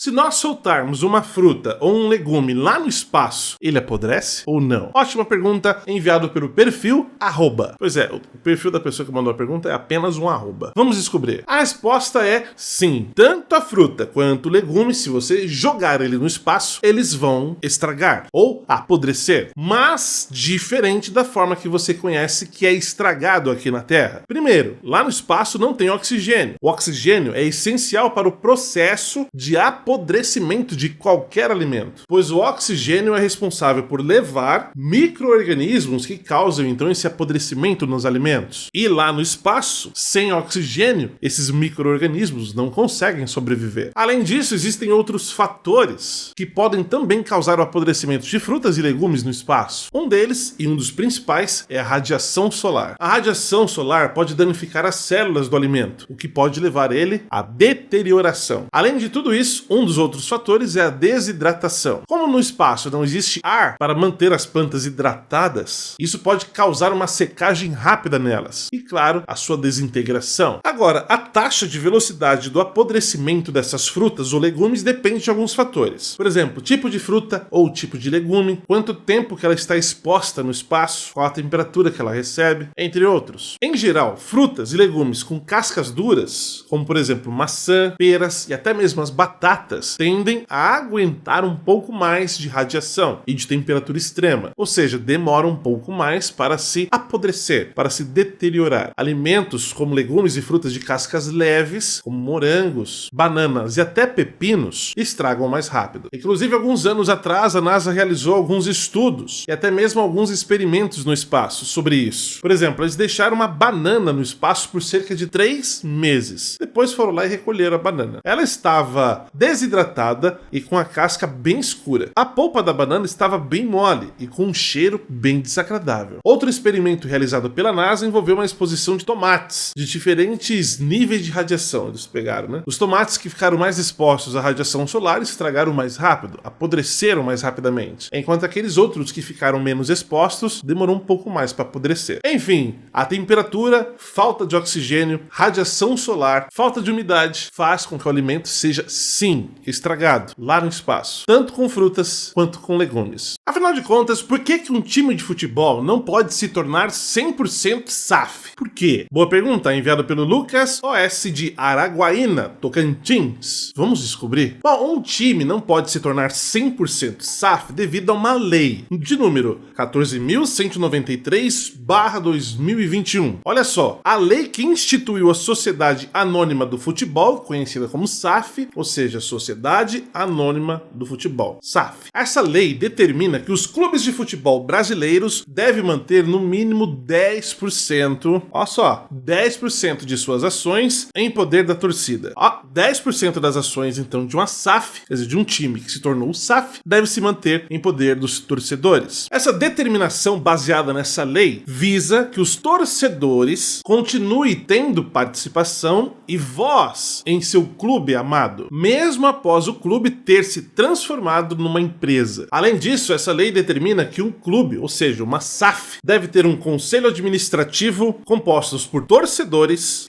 Se nós soltarmos uma fruta ou um legume lá no espaço, ele apodrece ou não? Ótima pergunta, enviado pelo perfil @. Pois é, o perfil da pessoa que mandou a pergunta é apenas um @. Vamos descobrir. A resposta é sim. Tanto a fruta quanto o legume, se você jogar ele no espaço, eles vão estragar ou apodrecer. Mas diferente da forma que você conhece que é estragado aqui na Terra. Primeiro, lá no espaço não tem oxigênio. O oxigênio é essencial para o processo de apodrecimento de qualquer alimento, pois o oxigênio é responsável por levar micro-organismos que causam então esse apodrecimento nos alimentos. E lá no espaço, sem oxigênio, esses micro-organismos não conseguem sobreviver. Além disso, existem outros fatores que podem também causar o apodrecimento de frutas e legumes no espaço. Um deles, e um dos principais, é a radiação solar. A radiação solar pode danificar as células do alimento, o que pode levar ele à deterioração. Além de tudo isso, um dos outros fatores é a desidratação. Como no espaço não existe ar para manter as plantas hidratadas, isso pode causar uma secagem rápida nelas e, claro, a sua desintegração. Agora, a taxa de velocidade do apodrecimento dessas frutas ou legumes depende de alguns fatores. Por exemplo, tipo de fruta ou tipo de legume, quanto tempo que ela está exposta no espaço, qual a temperatura que ela recebe, entre outros. Em geral, frutas e legumes com cascas duras, como por exemplo maçã, peras e até mesmo as batatas, tendem a aguentar um pouco mais de radiação e de temperatura extrema, ou seja, demoram um pouco mais para se apodrecer, para se deteriorar. Alimentos como legumes e frutas de cascas leves, como morangos, bananas e até pepinos, estragam mais rápido. Inclusive, alguns anos atrás, a NASA realizou alguns estudos e até mesmo alguns experimentos no espaço sobre isso. Por exemplo, eles deixaram uma banana no espaço por cerca de 3 meses. Depois foram lá e recolheram a banana. Ela estava desidratada e com a casca bem escura. A polpa da banana estava bem mole e com um cheiro bem desagradável. Outro experimento realizado pela NASA envolveu uma exposição de tomates de diferentes níveis de radiação. Eles pegaram, né? Os tomates que ficaram mais expostos à radiação solar estragaram mais rápido, apodreceram mais rapidamente, enquanto aqueles outros que ficaram menos expostos demorou um pouco mais para apodrecer. Enfim, a temperatura, falta de oxigênio, radiação solar, falta de umidade faz com que o alimento seja, sim, estragado lá no espaço, tanto com frutas quanto com legumes. Afinal de contas, por que um time de futebol não pode se tornar 100% SAF? Por quê? Boa pergunta, enviada pelo Lucas OS de Araguaína, Tocantins. Vamos descobrir? Bom, um time não pode se tornar 100% SAF devido a uma lei de número 14.193/2021. Olha só, a lei que instituiu a Sociedade Anônima do Futebol, conhecida como SAF, ou seja, Sociedade Anônima do Futebol, SAF. Essa lei determina que os clubes de futebol brasileiros devem manter no mínimo 10%, olha só, 10% de suas ações em poder da torcida. 10% das ações, então, de uma SAF, quer dizer, de um time que se tornou SAF, deve se manter em poder dos torcedores. Essa determinação baseada nessa lei visa que os torcedores continuem tendo participação e voz em seu clube amado, mesmo após o clube ter se transformado numa empresa. Além disso, essa lei determina que um clube, ou seja, uma SAF, deve ter um conselho administrativo compostos por torcedores,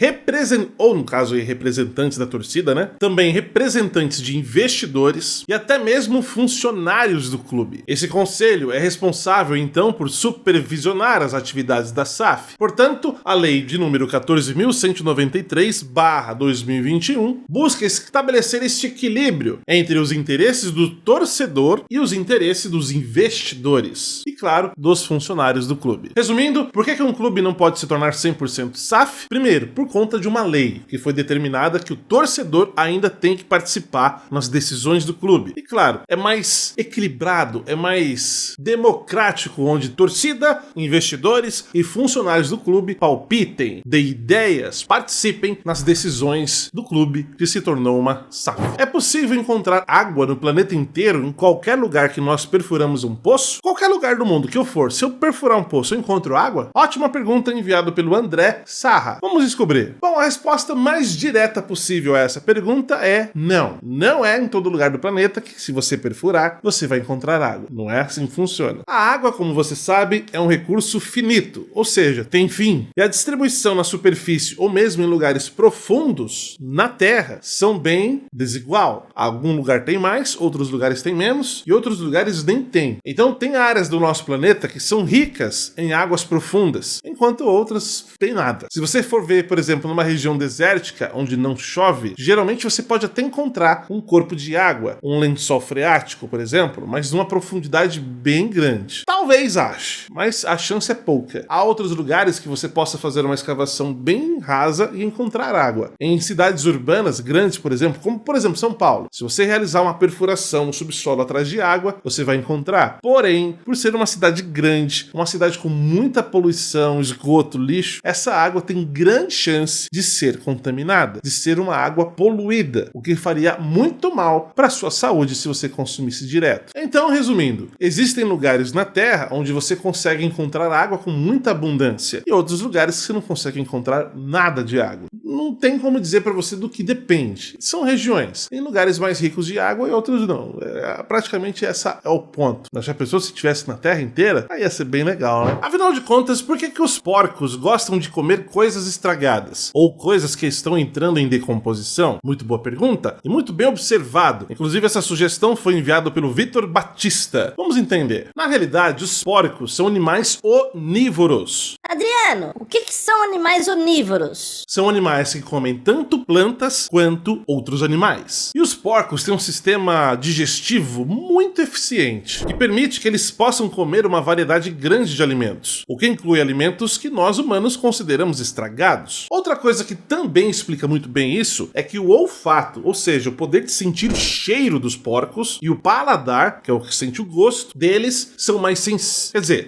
ou no caso aí, representantes da torcida, né? Também representantes de investidores e até mesmo funcionários do clube. Esse conselho é responsável então por supervisionar as atividades da SAF. Portanto, a lei de número 14.193/2021 busca estabelecer este equilíbrio entre os interesses do torcedor e os interesses dos investidores e, claro, dos funcionários do clube. Resumindo, por que um clube não pode se tornar 100% SAF? Primeiro, por conta de uma lei que foi determinada que o torcedor ainda tem que participar nas decisões do clube. E claro, é mais equilibrado, é mais democrático, onde torcida, investidores e funcionários do clube palpitem, dêem ideias, participem nas decisões do clube que se tornou uma SAF. É possível encontrar água no planeta inteiro, em qualquer lugar que nós perfuramos um poço? Qualquer lugar do mundo que eu for, se eu perfurar um poço, eu encontro água? Ótima pergunta, enviada pelo André Sarra. Vamos descobrir. Bom, a resposta mais direta possível a essa pergunta é não. Não é em todo lugar do planeta que, se você perfurar, você vai encontrar água. Não é assim que funciona. A água, como você sabe, é um recurso finito, ou seja, tem fim. E a distribuição na superfície ou mesmo em lugares profundos na Terra são bem desiguais. global. Algum lugar tem mais, outros lugares tem menos e outros lugares nem tem. Então tem áreas do nosso planeta que são ricas em águas profundas, enquanto outras tem nada. Se você for ver, por exemplo, numa região desértica onde não chove, geralmente você pode até encontrar um corpo de água, um lençol freático, por exemplo, mas numa profundidade bem grande. Talvez ache, mas a chance é pouca. Há outros lugares que você possa fazer uma escavação bem rasa e encontrar água. Em cidades urbanas grandes, por exemplo, como por exemplo São Paulo, se você realizar uma perfuração no subsolo atrás de água, você vai encontrar. Porém, por ser uma cidade grande, uma cidade com muita poluição, esgoto, lixo, essa água tem grande chance de ser contaminada, de ser uma água poluída, o que faria muito mal para a sua saúde se você consumisse direto. Então, resumindo, existem lugares na Terra onde você consegue encontrar água com muita abundância e outros lugares que você não consegue encontrar nada de água. Não tem como dizer para você do que depende. São regiões. Tem lugares mais ricos de água e outros não. Praticamente esse é o ponto. Já pensou se tivesse na Terra inteira? Aí ia ser bem legal, né? Afinal de contas, por que os porcos gostam de comer coisas estragadas? Ou coisas que estão entrando em decomposição? Muito boa pergunta e muito bem observado. Inclusive, essa sugestão foi enviada pelo Vitor Batista. Vamos entender. Na realidade, os porcos são animais onívoros. Adriano, o que são animais onívoros? São animais que comem tanto plantas quanto outros animais. E os porcos têm um sistema digestivo muito eficiente, que permite que eles possam comer uma variedade grande de alimentos, o que inclui alimentos que nós humanos consideramos estragados. Outra coisa que também explica muito bem isso é que o olfato, ou seja, o poder de sentir o cheiro dos porcos, e o paladar, que é o que sente o gosto, deles são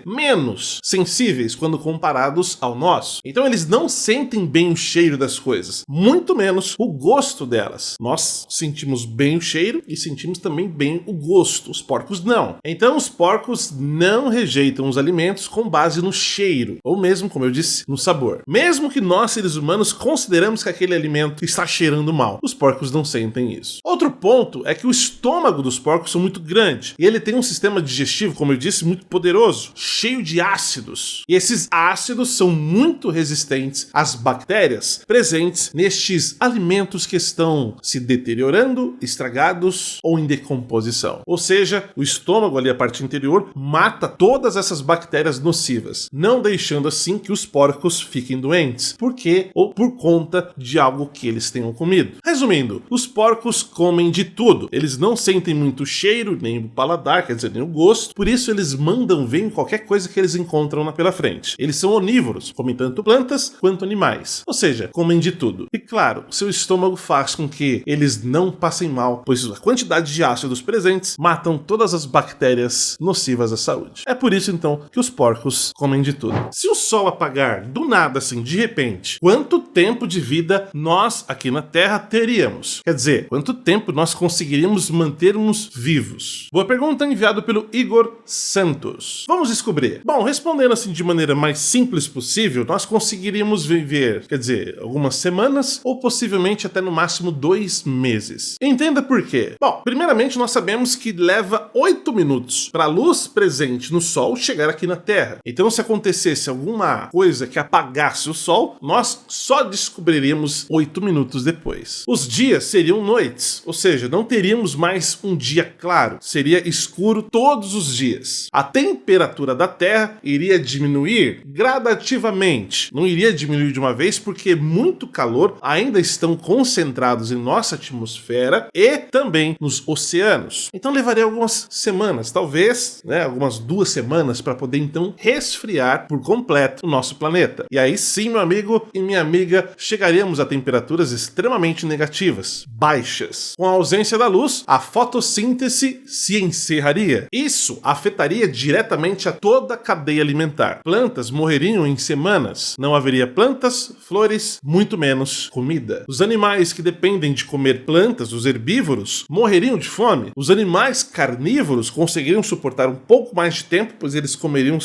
menos sensíveis quando comparados ao nosso. Então eles não sentem bem o cheiro das coisas, muito menos o gosto delas. Nós sentimos bem o cheiro e sentimos também bem o gosto. Os porcos não. Então os porcos não rejeitam os alimentos com base no cheiro, ou mesmo, como eu disse, no sabor. Mesmo que nós, seres humanos, consideramos que aquele alimento está cheirando mal, os porcos não sentem isso. Outro ponto é que o estômago dos porcos é muito grande e ele tem um sistema digestivo, como eu disse, muito poderoso, cheio de ácidos. E esses ácidos são muito resistentes às bactérias presentes nestes alimentos que estão se deteriorando, estragados ou em decomposição. Ou seja, o estômago ali, a parte interior, mata todas essas bactérias nocivas, não deixando assim que os porcos fiquem doentes, porque ou por conta de algo que eles tenham comido. Resumindo, os porcos comem de tudo. Eles não sentem muito cheiro, nem o paladar, quer dizer, nem o gosto, por isso eles mandam ver em qualquer coisa que eles encontram pela frente. Eles são onívoros, comem tanto plantas quanto animais, ou seja, comem de tudo. E claro, seu estômago faz com que eles não passem mal, pois a quantidade de ácidos presentes matam todas as bactérias nocivas à saúde. É por isso então que os porcos comem de tudo. Se o sol apagar do nada assim, de repente, quanto tempo de vida nós aqui na Terra teríamos? Quer dizer, quanto tempo nós conseguiríamos mantermos vivos? Boa pergunta, enviado pelo Igor Santos. Vamos descobrir. Bom, respondendo assim de maneira mais simples possível, nós conseguiríamos viver, quer dizer, algumas semanas ou possivelmente até no máximo 2 meses. Entenda por quê. Bom, primeiramente nós sabemos que leva 8 minutos para a luz presente no Sol chegar aqui na Terra. Então, se acontecesse alguma coisa que apagasse o Sol, nós só descobriríamos 8 minutos depois. Os dias seriam noites, ou seja, não teríamos mais um dia claro, seria escuro todos os dias. A temperatura da Terra iria diminuir gradativamente, não iria diminuir de uma vez porque muito calor ainda estão concentrados em nossa atmosfera e também nos oceanos. Então levaria algumas semanas, talvez, algumas 2 semanas para poder então resfriar por completo o nosso planeta. E aí sim, meu amigo e minha amiga, chegaríamos a temperaturas extremamente negativas, baixas. Com a ausência da luz, a fotossíntese se encerraria. Isso afetaria diretamente a toda a cadeia alimentar. Plantas morreriam em semanas. Não haveria plantas, flores, muito menos comida. Os animais que dependem de comer plantas, os herbívoros, morreriam de fome. Os animais carnívoros conseguiriam suportar um pouco mais de tempo, pois eles comeriam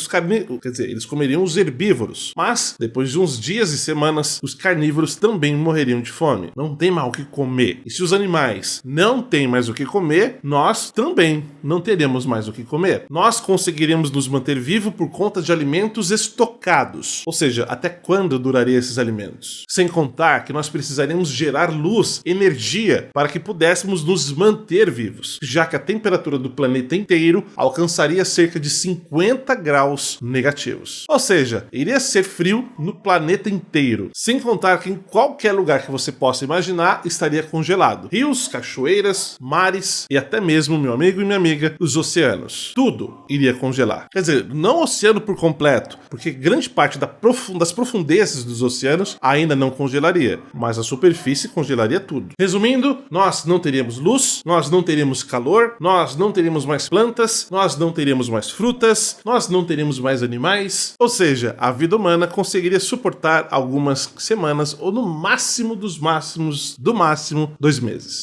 eles comeriam os herbívoros. Mas, depois de uns dias e semanas, os carnívoros também morreriam de fome. Não tem mais o que comer. E se os animais não têm mais o que comer, nós também não teremos mais o que comer. Nós conseguiríamos conseguiríamos nos manter vivos por conta de alimentos estocados. Ou seja, até quando duraria esses alimentos? Sem contar que nós precisaríamos gerar luz, energia, para que pudéssemos nos manter vivos, já que a temperatura do planeta inteiro alcançaria cerca de 50 graus negativos. Ou seja, iria ser frio no planeta inteiro. Sem contar que em qualquer lugar que você possa imaginar estaria congelado. Rios, cachoeiras, mares e até mesmo, meu amigo e minha amiga, os oceanos. Tudo iria congelar. Quer dizer, não o oceano por completo, porque grande parte das profundezas dos oceanos ainda não congelaria, mas a superfície congelaria tudo. Resumindo, nós não teríamos luz, nós não teríamos calor, nós não teríamos mais plantas, nós não teríamos mais frutas, nós não teríamos mais animais, ou seja, a vida humana conseguiria suportar algumas semanas ou no máximo dos máximos, do máximo 2 meses.